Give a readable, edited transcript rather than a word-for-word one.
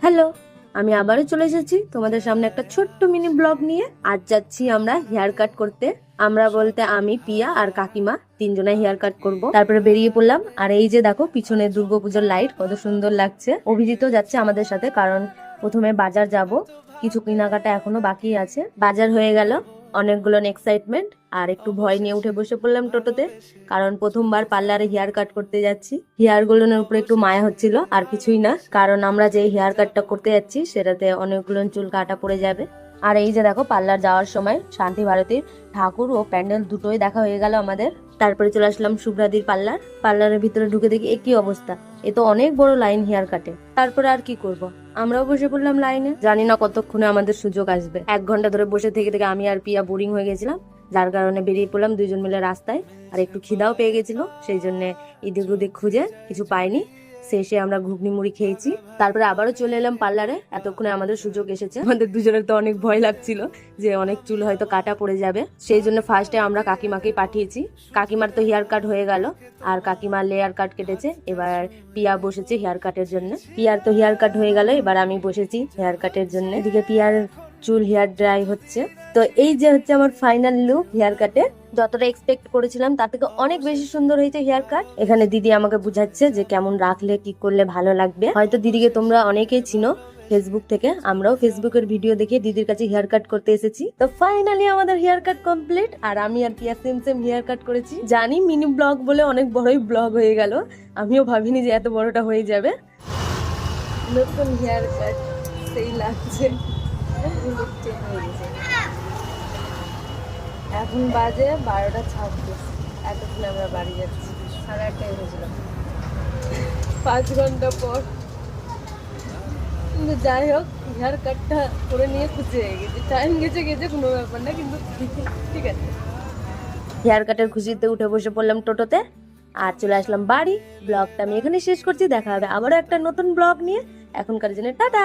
Hello, আমি আবারও চলে এসেছি তোমাদের সামনে একটা ছোট্ট মিনি ব্লগ নিয়ে। আজ যাচ্ছি আমরা হেয়ার কাট করতে। আমরা বলতে আমি, পিয়া আর কাকিমা তিনজনে হেয়ার কাট করব। তারপরে বেরিয়ে পড়লাম। আর এই যে দেখো পিছনে দুর্গাপুজোর লাইট কত সুন্দর লাগছে। অভিজিৎ যাচ্ছে আমাদের সাথে, কারণ প্রথমে বাজার যাব, কিছু কেনাকাটা এখনো বাকি আছে। বাজার হয়ে গেল, অনেকগুলো এক্সাইটমেন্ট আর একটু ভয় নিয়ে উঠে বসে পড়লাম টোটোতে, কারণ প্রথমবার পার্লারে হেয়ার কাট করতে যাচ্ছি। হেয়ার গুলোর উপরে একটু মায়া হচ্ছিল, আর কিছুই না, কারণ আমরা যে হেয়ার কাটটা করতে যাচ্ছি সেটাতে অনেকগুলো চুল কাটা পড়ে যাবে। আর এই যে দেখো পার্লার যাওয়ার সময় শান্তি ভারতীর ঠাকুর ও প্যান্ডেল দুটোই দেখা হয়ে গেল আমাদের। তারপরে চলে আসলাম শুভ্রাদির পার্লার। পার্লারের ভিতরে ঢুকে দেখি একই অবস্থা, এ তো অনেক বড় লাইন হেয়ার কাটে। তারপরে আর কি করব, আমরাও বসে পড়লাম লাইনে। জানি না কতক্ষণে আমাদের সুযোগ আসবে। 1 ঘন্টা ধরে বসে থেকে থেকে আমি আর পিয়া বোরিং হয়ে গেছিলাম, যার কারণে বেরিয়ে পড়লাম দুইজন মিলে রাস্তায়। আর একটু খিদাও পেয়ে গেছিল, সেই জন্য এদিক ওদিক খুঁজে কিছু পাইনি, শেষে আমরা ঘুগনি মুড়ি খেয়েছি। তারপরে আবারও চলে এলাম পার্লারে। এতক্ষণে আমাদের সুযোগ এসেছে। আমাদের দুজনের তো অনেক ভয় লাগছিল যে অনেক চুল হয়তো কাটা পড়ে যাবে, সেই জন্য ফার্স্টে আমরা কাকিমাকেই পাঠিয়েছি। কাকিমার তো হেয়ার কাট হয়ে গেল, আর কাকিমা লেয়ার কাট কেটেছে। এবার পিয়া বসেছে হেয়ার কাটের জন্য। পিয়ার তো হেয়ার কাট হয়ে গেল, এবার আমি বসেছি হেয়ার কাটের জন্য। এদিকে পিয়ার চুল হেয়ার ড্রাই হচ্ছে। তো এই যে হচ্ছে আমার ফাইনাল লুক হেয়ার কাটের। যতটা এক্সপেক্ট করেছিলাম তার থেকে অনেক বেশি সুন্দর হয়েছে হেয়ার কাট। এখানে দিদি আমাকে বুঝাচ্ছে যে কেমন রাখলে কি করলে ভালো লাগবে। হয়তো দিদিকে তোমরা অনেকেই চিনো ফেসবুক থেকে, আমরাও ফেসবুকের ভিডিও দেখে দিদির কাছে হেয়ার কাট করতে এসেছি। তো ফাইনালি আমাদের হেয়ার কাট কমপ্লিট, আর আমি আর পিয়া সেম সেম হেয়ার কাট করেছি। জানি মিনি ব্লগ বলে অনেক বড়ই ব্লগ হয়ে গেল, আমিও ভাবিনি যে এত বড়টা হয়ে যাবে। নতুন হেয়ার কাট সেই লাগছে। এখন বাজে 12:26, এতক্ষণ আমরা বাড়ি যাচ্ছি। 8:30 হয়েছিল, 5 ঘন্টা পর। কিন্তু যাই হোক, হেয়ার কাটটা করে নিয়ে খুশি হয়ে গেছি। টাইম গেছে গেছে কোনো ব্যাপার না, কিন্তু ঠিক আছে। হেয়ার কাটের খুশিতে উঠে বসে পড়লাম টোটোতে আর চলে আসলাম বাড়ি। ব্লগটা আমি এখানে শেষ করছি, দেখা হবে আবারও একটা নতুন ব্লগ নিয়ে। এখনকার জন্য টাটা।